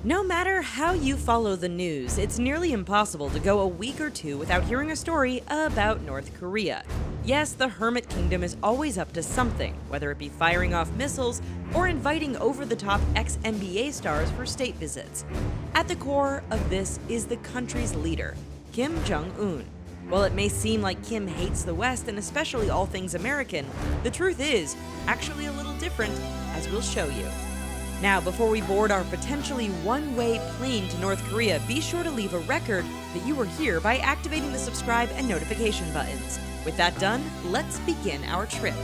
No matter how you follow the news, it's nearly impossible to go a week or two without hearing a story about North Korea. Yes, the Hermit Kingdom is always up to something, whether it be firing off missiles or inviting over-the-top ex-NBA stars for state visits. At the core of this is the country's leader, Kim Jong-Un. While it may seem like Kim hates the West and especially all things American, the truth is actually a little different, as we'll show you. Now, before we board our potentially one-way plane to North Korea, be sure to leave a record that you were here by activating the subscribe and notification buttons. With that done, let's begin our trip.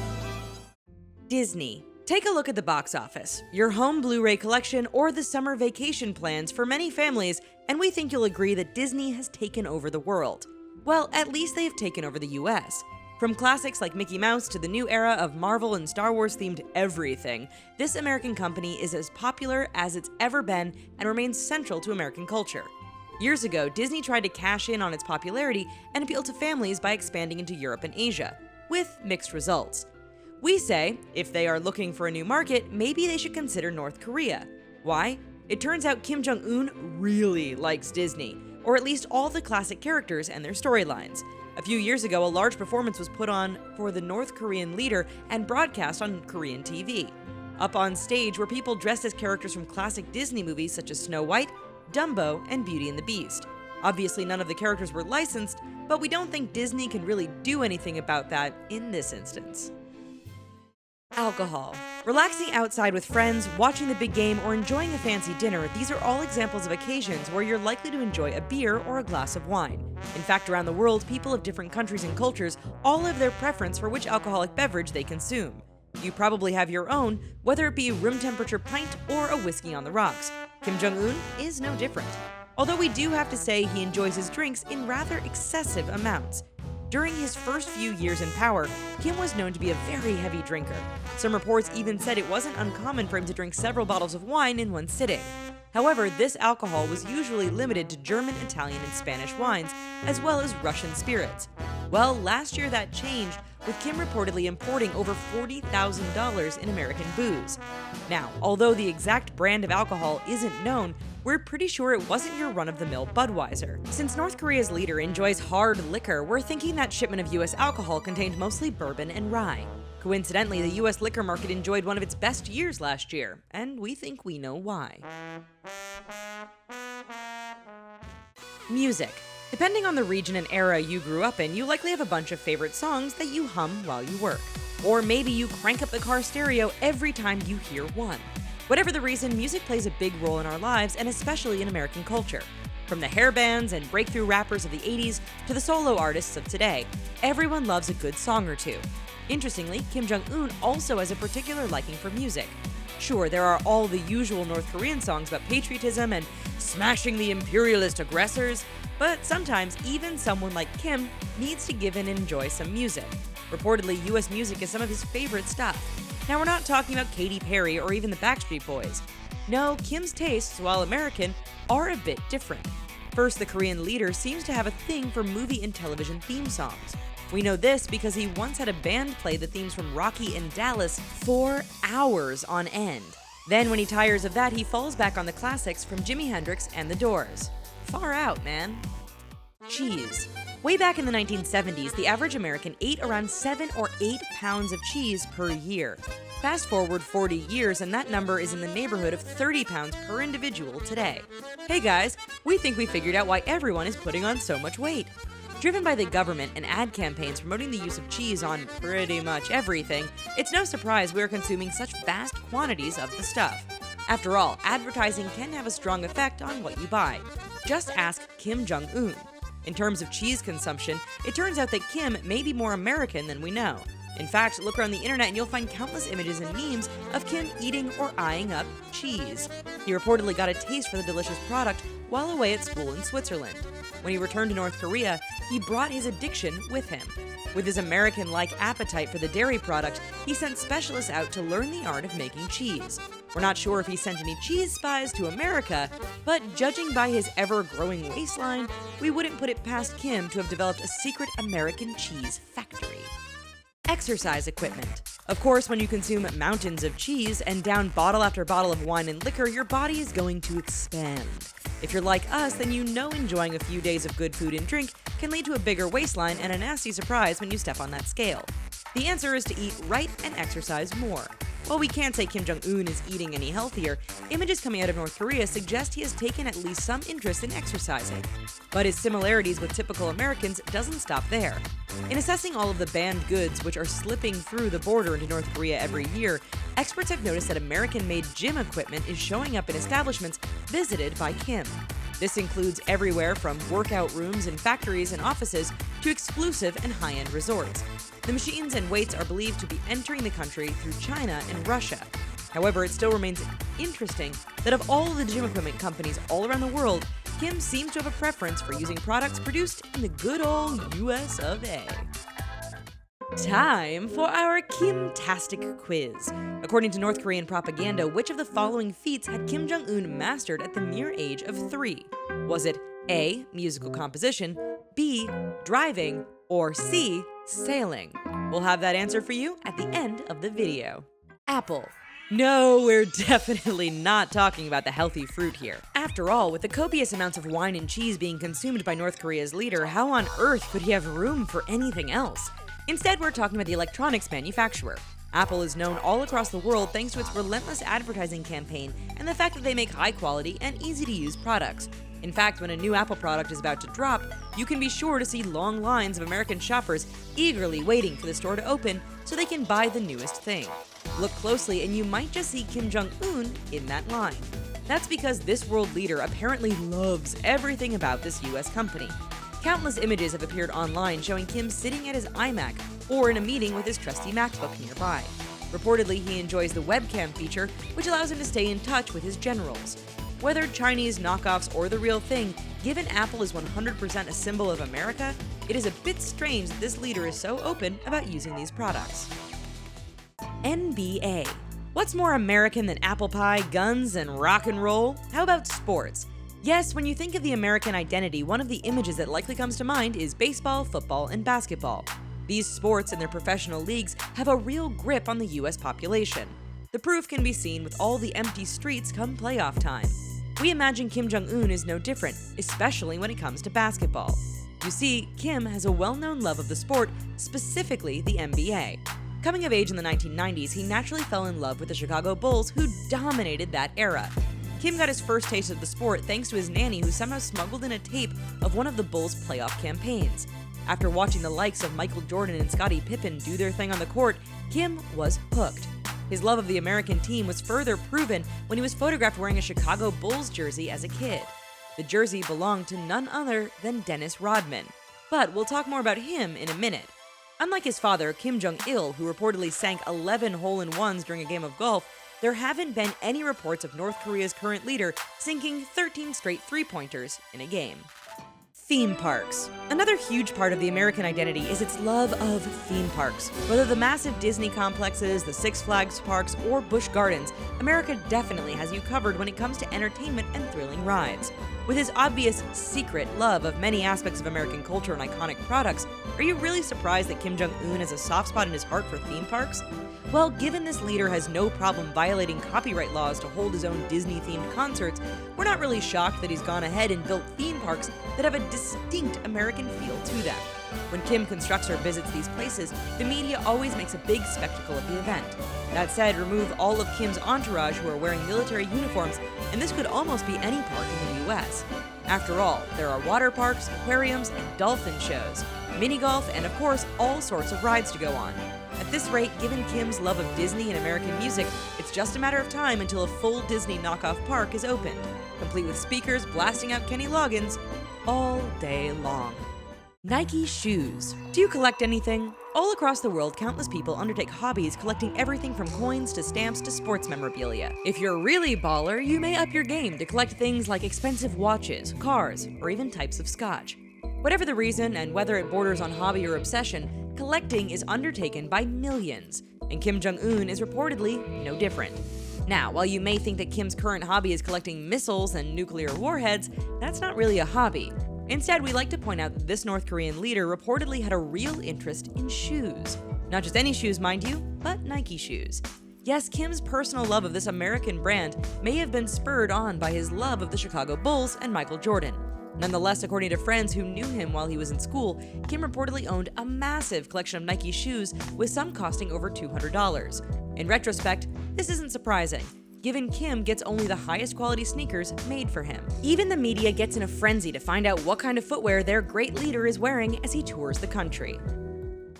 Disney. Take a look at the box office, your home Blu-ray collection, or the summer vacation plans for many families, and we think you'll agree that Disney has taken over the world. Well, at least they have taken over the US. From classics like Mickey Mouse to the new era of Marvel and Star Wars themed everything, this American company is as popular as it's ever been and remains central to American culture. Years ago, Disney tried to cash in on its popularity and appeal to families by expanding into Europe and Asia, with mixed results. We say, if they are looking for a new market, maybe they should consider North Korea. Why? It turns out Kim Jong-un really likes Disney, or at least all the classic characters and their storylines. A few years ago, a large performance was put on for the North Korean leader and broadcast on Korean TV. Up on stage were people dressed as characters from classic Disney movies such as Snow White, Dumbo, and Beauty and the Beast. Obviously, none of the characters were licensed, but we don't think Disney can really do anything about that in this instance. Alcohol. Relaxing outside with friends, watching the big game, or enjoying a fancy dinner, these are all examples of occasions where you're likely to enjoy a beer or a glass of wine. In fact, around the world, people of different countries and cultures all have their preference for which alcoholic beverage they consume. You probably have your own, whether it be a room temperature pint or a whiskey on the rocks. Kim Jong-un is no different. Although we do have to say he enjoys his drinks in rather excessive amounts. During his first few years in power, Kim was known to be a very heavy drinker. Some reports even said it wasn't uncommon for him to drink several bottles of wine in one sitting. However, this alcohol was usually limited to German, Italian, and Spanish wines, as well as Russian spirits. Well, last year that changed, with Kim reportedly importing over $40,000 in American booze. Now, although the exact brand of alcohol isn't known, we're pretty sure it wasn't your run-of-the-mill Budweiser. Since North Korea's leader enjoys hard liquor, we're thinking that shipment of US alcohol contained mostly bourbon and rye. Coincidentally, the US liquor market enjoyed one of its best years last year, and we think we know why. Music. Depending on the region and era you grew up in, you likely have a bunch of favorite songs that you hum while you work. Or maybe you crank up the car stereo every time you hear one. Whatever the reason, music plays a big role in our lives, and especially in American culture. From the hair bands and breakthrough rappers of the 80s to the solo artists of today, everyone loves a good song or two. Interestingly, Kim Jong-un also has a particular liking for music. Sure, there are all the usual North Korean songs about patriotism and smashing the imperialist aggressors, but sometimes even someone like Kim needs to give in and enjoy some music. Reportedly, US music is some of his favorite stuff. Now, we're not talking about Katy Perry or even the Backstreet Boys. No, Kim's tastes, while American, are a bit different. First, the Korean leader seems to have a thing for movie and television theme songs. We know this because he once had a band play the themes from Rocky and Dallas for hours on end. Then, when he tires of that, he falls back on the classics from Jimi Hendrix and The Doors. Far out, man. Cheese. Way back in the 1970s, the average American ate around 7 or 8 pounds of cheese per year. Fast forward 40 years and that number is in the neighborhood of 30 pounds per individual today. Hey guys, we think we figured out why everyone is putting on so much weight. Driven by the government and ad campaigns promoting the use of cheese on pretty much everything, it's no surprise we are consuming such vast quantities of the stuff. After all, advertising can have a strong effect on what you buy. Just ask Kim Jong-un. In terms of cheese consumption, it turns out that Kim may be more American than we know. In fact, look around the internet and you'll find countless images and memes of Kim eating or eyeing up cheese. He reportedly got a taste for the delicious product while away at school in Switzerland. When he returned to North Korea, he brought his addiction with him. With his American-like appetite for the dairy product, he sent specialists out to learn the art of making cheese. We're not sure if he sent any cheese spies to America, but judging by his ever-growing waistline, we wouldn't put it past Kim to have developed a secret American cheese factory. Exercise equipment. Of course, when you consume mountains of cheese and down bottle after bottle of wine and liquor, your body is going to expand. If you're like us, then you know enjoying a few days of good food and drink can lead to a bigger waistline and a nasty surprise when you step on that scale. The answer is to eat right and exercise more. While we can't say Kim Jong-un is eating any healthier, images coming out of North Korea suggest he has taken at least some interest in exercising. But his similarities with typical Americans doesn't stop there. In assessing all of the banned goods which are slipping through the border into North Korea every year, experts have noticed that American-made gym equipment is showing up in establishments visited by Kim. This includes everywhere from workout rooms in factories and offices to exclusive and high-end resorts. The machines and weights are believed to be entering the country through China and Russia. However, it still remains interesting that of all the gym equipment companies all around the world, Kim seems to have a preference for using products produced in the good old US of A. Time for our Kim-tastic quiz. According to North Korean propaganda, which of the following feats had Kim Jong-un mastered at the mere age of 3? Was it A, musical composition, B, driving, or C, sailing? We'll have that answer for you at the end of the video. Apple. No, we're definitely not talking about the healthy fruit here. After all, with the copious amounts of wine and cheese being consumed by North Korea's leader, how on earth could he have room for anything else? Instead, we're talking about the electronics manufacturer. Apple is known all across the world thanks to its relentless advertising campaign and the fact that they make high-quality and easy-to-use products. In fact, when a new Apple product is about to drop, you can be sure to see long lines of American shoppers eagerly waiting for the store to open so they can buy the newest thing. Look closely and you might just see Kim Jong-un in that line. That's because this world leader apparently loves everything about this US company. Countless images have appeared online showing Kim sitting at his iMac or in a meeting with his trusty MacBook nearby. Reportedly, he enjoys the webcam feature, which allows him to stay in touch with his generals. Whether Chinese knockoffs or the real thing, given Apple is 100% a symbol of America, it is a bit strange that this leader is so open about using these products. NBA. What's more American than apple pie, guns, and rock and roll? How about sports? Yes, when you think of the American identity, one of the images that likely comes to mind is baseball, football, and basketball. These sports and their professional leagues have a real grip on the US population. The proof can be seen with all the empty streets come playoff time. We imagine Kim Jong-un is no different, especially when it comes to basketball. You see, Kim has a well-known love of the sport, specifically the NBA. Coming of age in the 1990s, he naturally fell in love with the Chicago Bulls, who dominated that era. Kim got his first taste of the sport thanks to his nanny, who somehow smuggled in a tape of one of the Bulls' playoff campaigns. After watching the likes of Michael Jordan and Scottie Pippen do their thing on the court, Kim was hooked. His love of the American team was further proven when he was photographed wearing a Chicago Bulls jersey as a kid. The jersey belonged to none other than Dennis Rodman. But we'll talk more about him in a minute. Unlike his father, Kim Jong-il, who reportedly sank 11 hole-in-ones during a game of golf, there haven't been any reports of North Korea's current leader sinking 13 straight three-pointers in a game. Theme parks. Another huge part of the American identity is its love of theme parks. Whether the massive Disney complexes, the Six Flags parks, or Busch Gardens, America definitely has you covered when it comes to entertainment and thrilling rides. With his obvious secret love of many aspects of American culture and iconic products, are you really surprised that Kim Jong-un has a soft spot in his heart for theme parks? Well, given this leader has no problem violating copyright laws to hold his own Disney-themed concerts, we're not really shocked that he's gone ahead and built theme parks that have a distinct American feel to them. When Kim constructs or visits these places, the media always makes a big spectacle of the event. That said, remove all of Kim's entourage who are wearing military uniforms, and this could almost be any park in the US. After all, there are water parks, aquariums, and dolphin shows, mini golf, and of course, all sorts of rides to go on. At this rate, given Kim's love of Disney and American music, it's just a matter of time until a full Disney knockoff park is opened, complete with speakers blasting out Kenny Loggins all day long. Nike shoes. Do you collect anything? All across the world, countless people undertake hobbies collecting everything from coins to stamps to sports memorabilia. If you're really baller, you may up your game to collect things like expensive watches, cars, or even types of scotch. Whatever the reason, and whether it borders on hobby or obsession, collecting is undertaken by millions, and Kim Jong-un is reportedly no different. Now, while you may think that Kim's current hobby is collecting missiles and nuclear warheads, that's not really a hobby. Instead, we like to point out that this North Korean leader reportedly had a real interest in shoes. Not just any shoes, mind you, but Nike shoes. Yes, Kim's personal love of this American brand may have been spurred on by his love of the Chicago Bulls and Michael Jordan. Nonetheless, according to friends who knew him while he was in school, Kim reportedly owned a massive collection of Nike shoes, with some costing over $200. In retrospect, this isn't surprising, given Kim gets only the highest quality sneakers made for him. Even the media gets in a frenzy to find out what kind of footwear their great leader is wearing as he tours the country.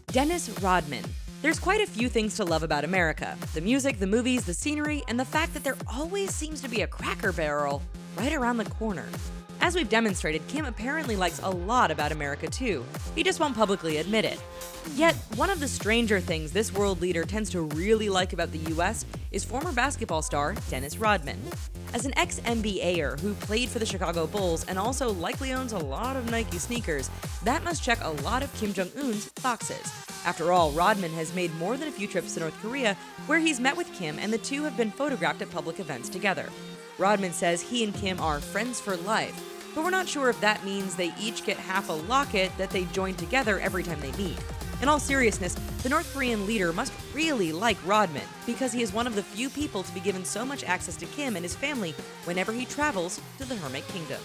Dennis Rodman. There's quite a few things to love about America: the music, the movies, the scenery, and the fact that there always seems to be a Cracker Barrel right around the corner. As we've demonstrated, Kim apparently likes a lot about America too. He just won't publicly admit it. Yet, one of the stranger things this world leader tends to really like about the US is former basketball star Dennis Rodman. As an ex-NBAer who played for the Chicago Bulls and also likely owns a lot of Nike sneakers, that must check a lot of Kim Jong-Un's boxes. After all, Rodman has made more than a few trips to North Korea, where he's met with Kim and the two have been photographed at public events together. Rodman says he and Kim are friends for life, but we're not sure if that means they each get half a locket that they join together every time they meet. In all seriousness, the North Korean leader must really like Rodman, because he is one of the few people to be given so much access to Kim and his family whenever he travels to the Hermit Kingdom.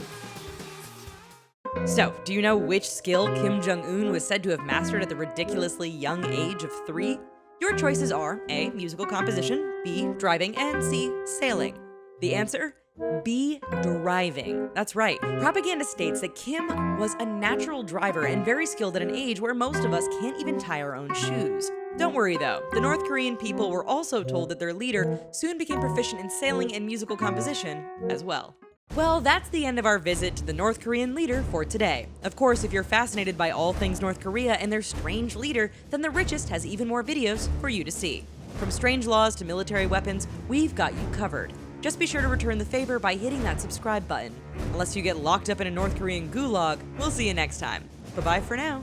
So, do you know which skill Kim Jong-Un was said to have mastered at the ridiculously young age of 3? Your choices are A. Musical composition, B. Driving, and C. Sailing. The answer? B. Driving. That's right. Propaganda states that Kim was a natural driver and very skilled at an age where most of us can't even tie our own shoes. Don't worry though, the North Korean people were also told that their leader soon became proficient in sailing and musical composition as well. Well, that's the end of our visit to the North Korean leader for today. Of course, if you're fascinated by all things North Korea and their strange leader, then TheRichest has even more videos for you to see. From strange laws to military weapons, we've got you covered. Just be sure to return the favor by hitting that subscribe button. Unless you get locked up in a North Korean gulag, we'll see you next time. Bye-bye for now.